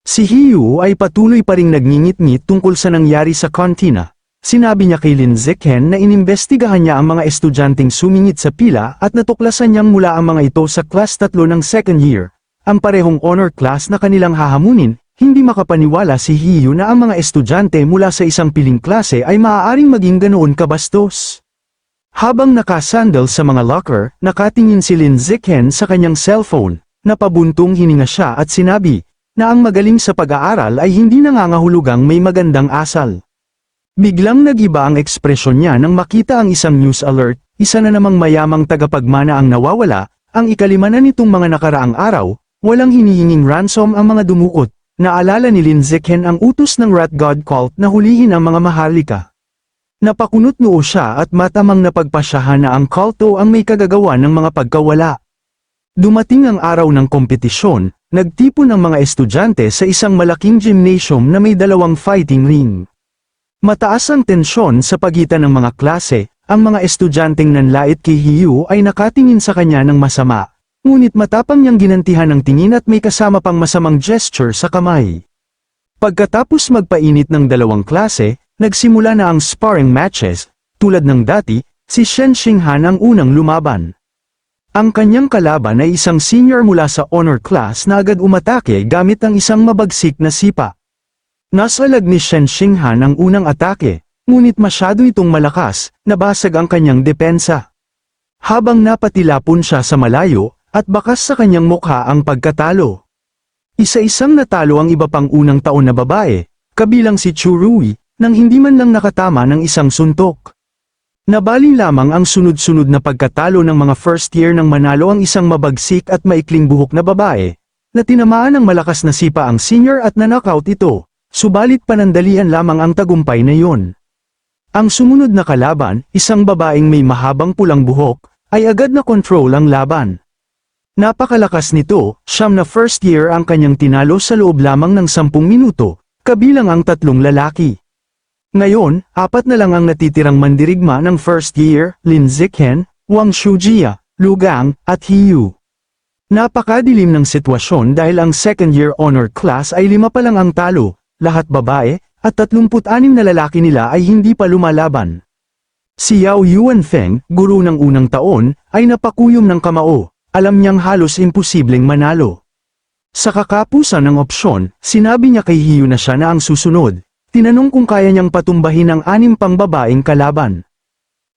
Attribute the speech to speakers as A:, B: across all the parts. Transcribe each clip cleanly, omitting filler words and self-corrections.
A: Si Hiyu ay patuloy pa ring nagngingit-ngit tungkol sa nangyari sa kantina. Sinabi niya kay Lin Zichen na inimbestigahan niya ang mga estudyanteng sumingit sa pila at natuklasan niyang mula ang mga ito sa class 3 ng second year, ang parehong honor class na kanilang hahamunin. Hindi makapaniwala si Hiyu na ang mga estudyante mula sa isang piling klase ay maaaring maging ganoon kabastos. Habang nakasandal sa mga locker, nakatingin si Lin Zichen sa kanyang cellphone. Napabuntong hininga siya at sinabi na ang magaling sa pag-aaral ay hindi nangangahulugang may magandang asal. Biglang nag-iba ang ekspresyon niya nang makita ang isang news alert, isa na namang mayamang tagapagmana ang nawawala, ang ikalima na nitong mga nakaraang araw, walang hinihinging ransom ang mga dumukot. Naalala ni Lin Zichen ang utos ng Rat God Cult na hulihin ang mga maharlika. Napakunot noo siya at matamang napagpasyahan na ang kulto ang may kagagawa ng mga pagkawala. Dumating ang araw ng kompetisyon, nagtipon ang mga estudyante sa isang malaking gymnasium na may 2 fighting ring. Mataas ang tensyon sa pagitan ng mga klase, ang mga estudyanteng nanlait kay Hiyu ay nakatingin sa kanya ng masama, ngunit matapang niyang ginantihan ang tingin at may kasama pang masamang gesture sa kamay. Pagkatapos magpainit ng 2 klase, nagsimula na ang sparring matches, tulad ng dati, si Shen Xinghan ang unang lumaban. Ang kanyang kalaban ay isang senior mula sa honor class na agad umatake gamit ang isang mabagsik na sipa. Nasalag ni Shen Xinghan ang unang atake, ngunit masyado itong malakas, nabasag ang kanyang depensa. Habang napatilapon siya sa malayo, at bakas sa kanyang mukha ang pagkatalo. Isa-isang natalo ang iba pang unang taon na babae, kabilang si Chu Rui, nang hindi man lang nakatama ng isang suntok. Nabali lamang ang sunod-sunod na pagkatalo ng mga first year nang manalo ang isang mabagsik at maikling buhok na babae, na tinamaan ng malakas na sipa ang senior at nanakaut ito. Subalit panandalian lamang ang tagumpay na iyon. Ang sumunod na kalaban, isang babaeng may mahabang pulang buhok, ay agad na control ang laban. Napakalakas nito, siyam na first year ang kanyang tinalo sa loob lamang ng 10 minuto, kabilang ang 3 lalaki. Ngayon, 4 na lang ang natitirang mandirigma ng first year, Lin Zichen, Wang Shujia, Lugang, at Hiyu. Napakadilim ng sitwasyon dahil ang second year honor class ay 5 pa lang ang talo. Lahat babae, at 36 na lalaki nila ay hindi pa lumalaban. Si Yao Yuanfeng, guro ng unang taon, ay napakuyom ng kamao, alam niyang halos imposibleng manalo. Sa kakapusan ng opsyon, sinabi niya kay Hiyu na siya na ang susunod, tinanong kung kaya niyang patumbahin ang 6 pang babaeng kalaban.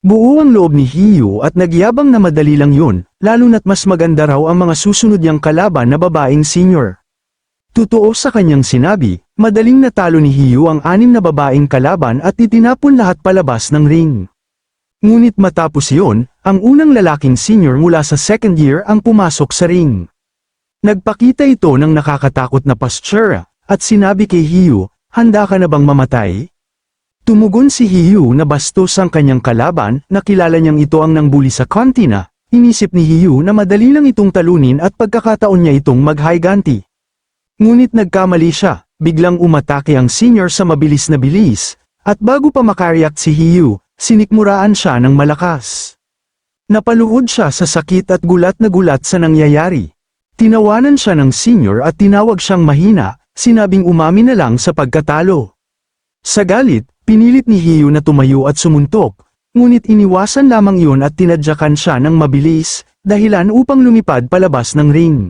A: Buo ang loob ni Hiyu at nagyabang na madali lang yun, lalo na't mas maganda raw ang mga susunod niyang kalaban na babaeng senior. Totoo sa kanyang sinabi, madaling natalo ni Hiyu ang 6 na babaeng kalaban at itinapon lahat palabas ng ring. Ngunit matapos iyon, ang unang lalaking senior mula sa second year ang pumasok sa ring. Nagpakita ito ng nakakatakot na postura, at sinabi kay Hiyu, handa ka na bang mamatay? Tumugon si Hiyu na bastos ang kanyang kalaban, nakilala niyang ito ang nangbuli sa kantina. Inisip ni Hiyu na madali lang itong talunin at pagkakataon niya itong maghiganti. Ngunit nagkamali siya, biglang umatake ang senior sa mabilis na bilis, at bago pa makareact si Hiyu, sinikmuraan siya ng malakas. Napaluhod siya sa sakit at gulat na gulat sa nangyayari. Tinawanan siya ng senior at tinawag siyang mahina, sinabing umamin na lang sa pagkatalo. Sa galit, pinilit ni Hiyu na tumayo at sumuntok, ngunit iniwasan lamang iyon at tinadyakan siya ng mabilis, dahilan upang lumipad palabas ng ring.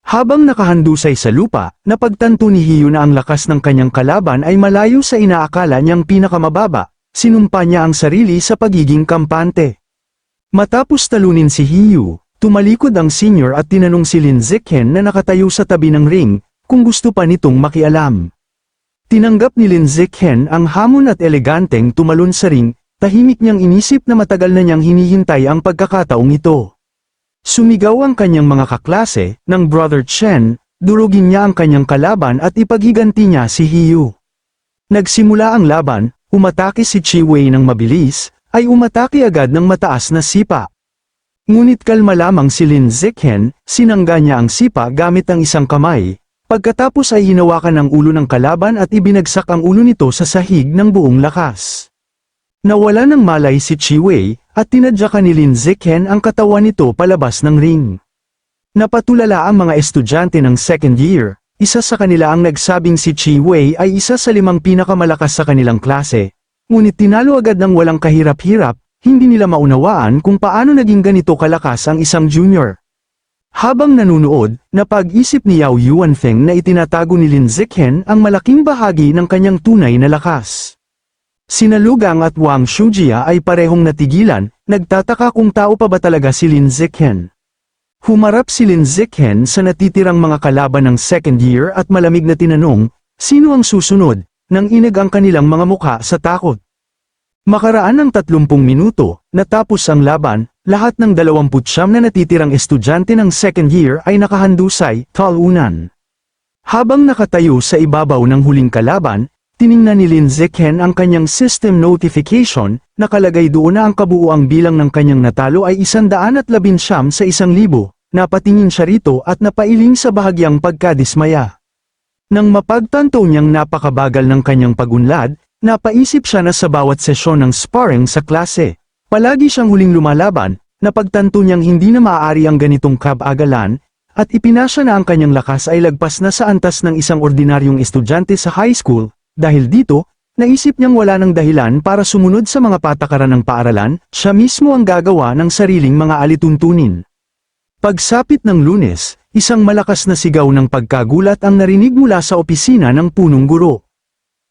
A: Habang nakahandusay sa lupa, napagtanto ni Hiyu na ang lakas ng kanyang kalaban ay malayo sa inaakala niyang pinakamababa, sinumpa niya ang sarili sa pagiging kampante. Matapos talunin si Hiyu, tumalikod ang senior at tinanong si Lin Zichen na nakatayo sa tabi ng ring, kung gusto pa nitong makialam. Tinanggap ni Lin Zichen ang hamon at eleganteng tumalon sa ring, tahimik niyang inisip na matagal na niyang hinihintay ang pagkakataong ito. Sumigaw ang kanyang mga kaklase, ng Brother Chen, durugin niya ang kanyang kalaban at ipaghiganti niya si Hiyu. Nagsimula ang laban, umatake si Chi Wei ng mabilis, ay umatake agad ng mataas na sipa. Ngunit kalma lamang si Lin Zichen, sinangga niya ang sipa gamit ang isang kamay, pagkatapos ay hinawakan ang ulo ng kalaban at ibinagsak ang ulo nito sa sahig ng buong lakas. Nawala ng malay si Chi Wei, at tinadyakan ni Lin Zichen ang katawan nito palabas ng ring. Napatulala ang mga estudyante ng second year, Isa sa kanila ang nagsabing si Chi Wei ay isa sa 5 pinakamalakas sa kanilang klase. Ngunit tinalo agad ng walang kahirap-hirap, hindi nila maunawaan kung paano naging ganito kalakas ang isang junior. Habang nanunood, napag-isip ni Yao Yuanfeng na itinatago ni Lin Zichen ang malaking bahagi ng kanyang tunay na lakas. Sina Lugang at Wang Shujia ay parehong natigilan, nagtataka kung tao pa ba talaga si Lin Zichen. Humarap si Lin Zichen sa natitirang mga kalaban ng second year at malamig na tinanong, sino ang susunod, nang inag ang kanilang mga mukha sa takot. Makaraan ng 30 minuto, natapos ang laban, lahat ng 29 na natitirang estudyante ng second year ay nakahandusay, talunan. Habang nakatayo sa ibabaw ng huling kalaban, tiningnan ni Lin Zichen ang kanyang system notification, nakalagay doon na ang kabuuang bilang ng kanyang natalo ay 119 sa 1,000, napatingin siya rito at napailing sa bahagyang pagkadismaya. Nang mapagtanto niyang napakabagal ng kanyang pagunlad, napaisip siya na sa bawat sesyon ng sparring sa klase, palagi siyang huling lumalaban, napagtanto niyang hindi na maaari ang ganitong kabagalan, at ipinasya na ang kanyang lakas ay lagpas na sa antas ng isang ordinaryong estudyante sa high school. Dahil dito, naisip niyang wala ng dahilan para sumunod sa mga patakaran ng paaralan, siya mismo ang gagawa ng sariling mga alituntunin. Pagsapit ng Lunes, isang malakas na sigaw ng pagkagulat ang narinig mula sa opisina ng punong guro.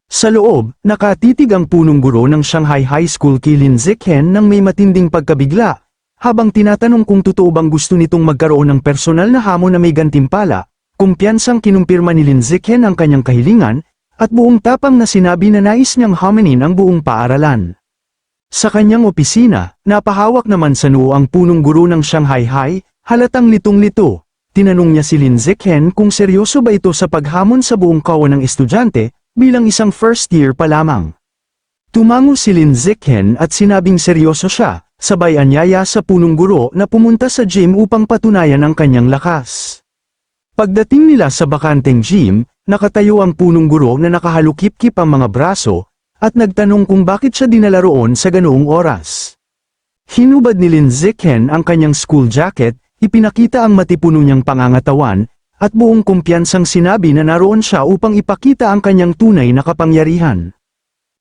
A: Sa loob, nakatitig ang punong guro ng Shanghai High School kay Lin Zichen nang may matinding pagkabigla, habang tinatanong kung totoo bang gusto nitong magkaroon ng personal na hamon na may gantimpala, kumpiyansang kinumpirma ni Lin Zichen ang kanyang kahilingan, at buong tapang na sinabi na nais niyang hamanin ang buong paaralan. Sa kanyang opisina, napahawak naman sa noo ang punong guro ng Shanghai High, halatang litong-lito. Tinanong niya si Lin Zichen kung seryoso ba ito sa paghamon sa buong kawan ng estudyante, bilang isang first year pa lamang. Tumango si Lin Zichen at sinabing seryoso siya, sabay anyaya sa punong guro na pumunta sa gym upang patunayan ang kanyang lakas. Pagdating nila sa bakanteng gym, nakatayo ang punong guro na nakahalukip-kip ang mga braso, at nagtanong kung bakit siya dinala roon sa ganoong oras. Hinubad ni Lin Zichen ang kanyang school jacket, ipinakita ang matipuno niyang pangangatawan, at buong kumpiyansang sinabi na naroon siya upang ipakita ang kanyang tunay na kapangyarihan.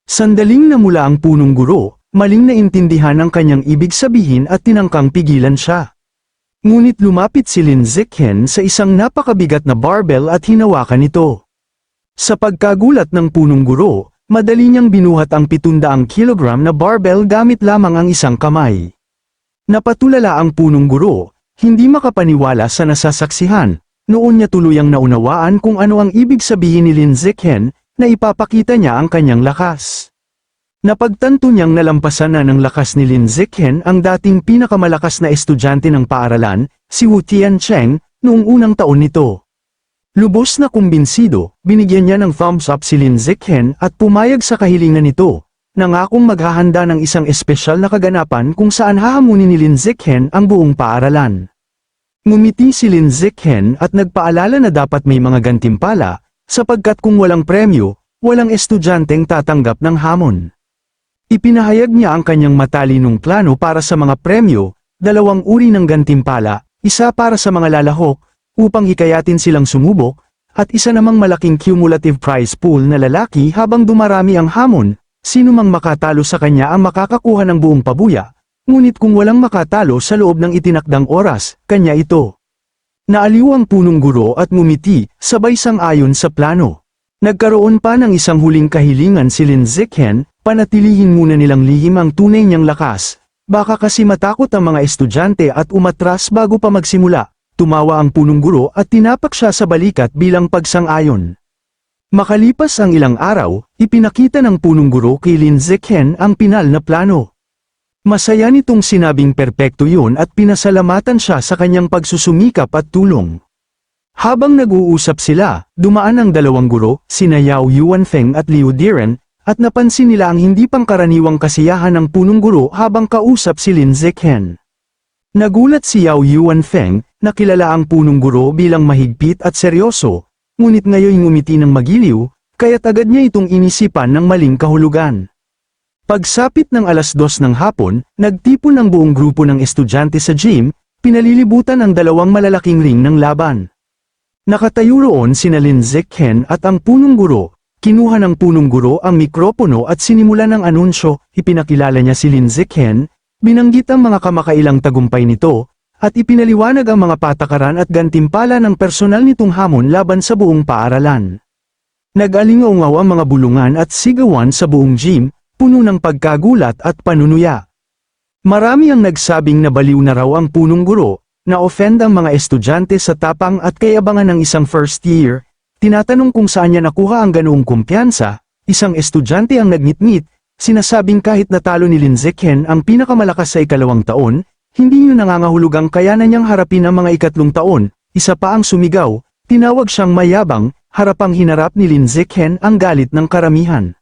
A: Sandaling namula ang punong guro, maling naintindihan ang kanyang ibig sabihin at tinangkang pigilan siya. Ngunit lumapit si Lin Zichen sa isang napakabigat na barbell at hinawakan ito. Sa pagkagulat ng punong guro, madali niyang binuhat ang 700 kilogram na barbell gamit lamang ang isang kamay. Napatulala ang punong guro, hindi makapaniwala sa nasasaksihan. Noon niya tuluyang naunawaan kung ano ang ibig sabihin ni Lin Zichen, na ipapakita niya ang kanyang lakas. Napagtanto niyang nalampasan na ng lakas ni Lin Zichen ang dating pinakamalakas na estudyante ng paaralan, si Wu Tiancheng, noong unang taon nito. Lubos na kumbinsido, binigyan niya ng thumbs up si Lin Zichen at pumayag sa kahilingan nito, nangakong maghahanda ng isang espesyal na kaganapan kung saan hahamunin ni Lin Zichen ang buong paaralan. Ngumiti si Lin Zichen at nagpaalala na dapat may mga gantimpala, sapagkat kung walang premyo, walang estudyanteng tatanggap ng hamon. Ipinahayag niya ang kanyang matalinong plano para sa mga premyo, 2 uri ng gantimpala, isa para sa mga lalahok, upang hikayatin silang sumubok, at isa namang malaking cumulative prize pool na lalaki habang dumarami ang hamon, sino mang makatalo sa kanya ang makakakuha ng buong pabuya, ngunit kung walang makatalo sa loob ng itinakdang oras, kanya ito. Naaliw ang punong guro at ngumiti, sabay sang-ayon sa plano. Nagkaroon pa ng isang huling kahilingan si Lin Zichen, panatilihin muna nilang lihim ang tunay niyang lakas, baka kasi matakot ang mga estudyante at umatras bago pa magsimula. Tumawa ang punong guro at tinapak siya sa balikat bilang pagsang-ayon. Makalipas ang ilang araw, ipinakita ng punong guro kay Lin Zichen ang pinal na plano. Masaya nitong sinabing perpekto yun at pinasalamatan siya sa kanyang pagsusumikap at tulong. Habang nag-uusap sila, dumaan ang 2 guro, sina Yao Yuanfeng at Liu Diren, at napansin nila ang hindi pangkaraniwang kasiyahan ng punong guro habang kausap si Lin Zichen. Nagulat si Yao Yuanfeng, na kilala ang punong guro bilang mahigpit at seryoso, ngunit ngayon ngumiti ng magiliw, kaya't agad niya itong inisipan ng maling kahulugan. Pagsapit ng 2:00 ng hapon, nagtipon ang buong grupo ng estudyante sa gym, pinalilibutan ang 2 malalaking ring ng laban. Nakatayo roon sina Lin Zichen at ang punong guro. Kinuha ng punong guro ang mikropono at sinimula ng anunsyo, ipinakilala niya si Lin Zichen, binanggit ang mga kamakailang tagumpay nito, at ipinaliwanag ang mga patakaran at gantimpala ng personal nitong hamon laban sa buong paaralan. Nag-alingaungaw ang mga bulungan at sigawan sa buong gym, puno ng pagkagulat at panunuya. Marami ang nagsabing na baliw na raw ang punong guro, na-offend ang mga estudyante sa tapang at kayabangan ng isang first year. Tinatanong kung saan niya nakuha ang ganoong kumpiyansa, isang estudyante ang nagngit-ngit, sinasabing kahit natalo ni Lin Zichen ang pinakamalakas sa ikalawang taon, hindi niyo nangangahulugang kayanan niyang harapin ang mga ikatlong taon, isa pa ang sumigaw, tinawag siyang mayabang, harapang hinarap ni Lin Zichen ang galit ng karamihan.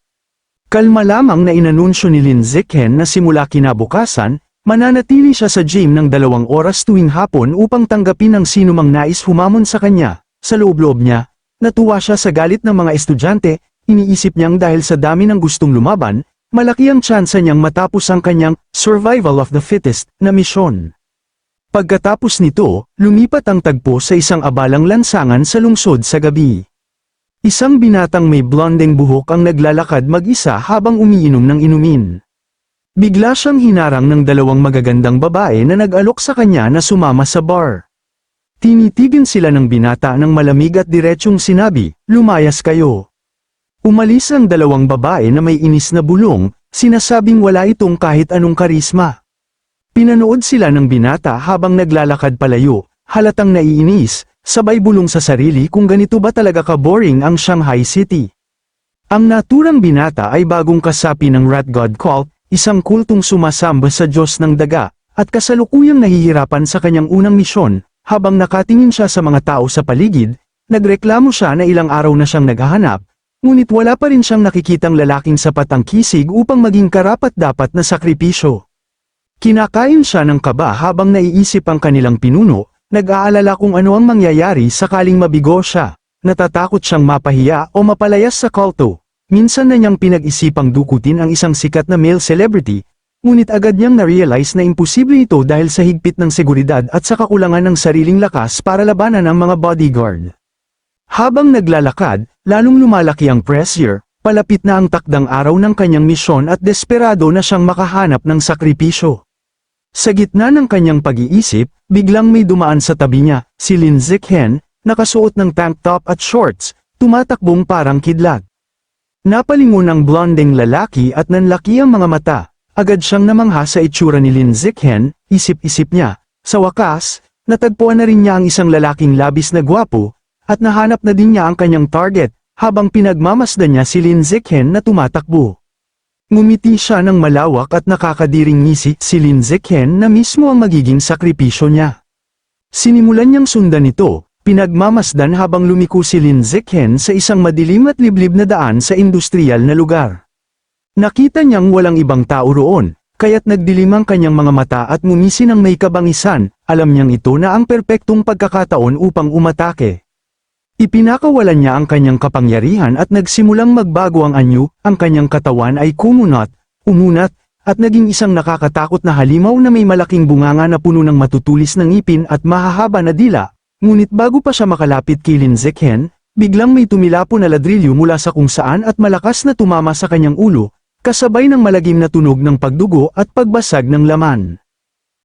A: Kalma lamang na inanunsyo ni Lin Zichen na simula kinabukasan, mananatili siya sa gym ng 2 oras tuwing hapon upang tanggapin ang sinumang nais humamon sa kanya, sa loob-loob niya. Natuwa siya sa galit ng mga estudyante, iniisip niyang dahil sa dami ng gustong lumaban, malaki ang tsansa niyang matapos ang kanyang survival of the fittest na misyon. Pagkatapos nito, lumipat ang tagpo sa isang abalang lansangan sa lungsod sa gabi. Isang binatang may blondeng buhok ang naglalakad mag-isa habang umiinom ng inumin. Bigla siyang hinarang ng 2 magagandang babae na nag-alok sa kanya na sumama sa bar. Tinitigan sila ng binata ng malamig at diretsyong sinabi, "Lumayas kayo." Umalis ang 2 babae na may inis na bulong, sinasabing wala itong kahit anong karisma. Pinanood sila ng binata habang naglalakad palayo, halatang naiinis, sabay bulong sa sarili kung ganito ba talaga ka-boring ang Shanghai City. Ang naturang binata ay bagong kasapi ng Rat God Cult, isang kultong sumasamba sa Diyos ng daga, at kasalukuyang nahihirapan sa kanyang unang misyon. Habang nakatingin siya sa mga tao sa paligid, nagreklamo siya na ilang araw na siyang naghahanap, ngunit wala pa rin siyang nakikitang lalaking sapat ang kisig upang maging karapat-dapat na sakripisyo. Kinakain siya ng kaba habang naiisip ang kanilang pinuno, nag-aalala kung ano ang mangyayari sakaling mabigo siya, natatakot siyang mapahiya o mapalayas sa kulto. Minsan na niyang pinag-isipang dukutin ang isang sikat na male celebrity, ngunit agad niyang na-realize na imposible ito dahil sa higpit ng seguridad at sa kakulangan ng sariling lakas para labanan ang mga bodyguard. Habang naglalakad, lalong lumalaki ang pressure, palapit na ang takdang araw ng kanyang misyon at desperado na siyang makahanap ng sakripisyo. Sa gitna ng kanyang pag-iisip, biglang may dumaan sa tabi niya, si Lin Zichen, nakasuot ng tank top at shorts, tumatakbong parang kidlat. Napalingon ang blondeng lalaki at nanlaki ang mga mata. Agad siyang namangha sa itsura ni Lin Zichen, isip-isip niya. Sa wakas, natagpuan na rin niya ang isang lalaking labis na gwapo, at nahanap na din niya ang kanyang target, habang pinagmamasdan niya si Lin Zichen na tumatakbo. Ngumiti siya ng malawak at nakakadiring ngisi si Lin Zichen na mismo ang magiging sakripisyo niya. Sinimulan niyang sundan ito, pinagmamasdan habang lumiko si Lin Zichen sa isang madilim at liblib na daan sa industrial na lugar. Nakita niyang walang ibang tao roon, kaya't nagdilim ang kanyang mga mata at ngumisi ng may kabangisan, alam niyang ito na ang perpektong pagkakataon upang umatake. Ipinakawalan niya ang kanyang kapangyarihan at nagsimulang magbago ang anyo, ang kanyang katawan ay umunat, at naging isang nakakatakot na halimaw na may malaking bunganga na puno ng matutulis na ngipin at mahahaba na dila, ngunit bago pa siya makalapit kay Lin Zichen, biglang may tumilapo na ladrilyo mula sa kung saan at malakas na tumama sa kanyang ulo, kasabay ng malagim na tunog ng pagdugo at pagbasag ng laman.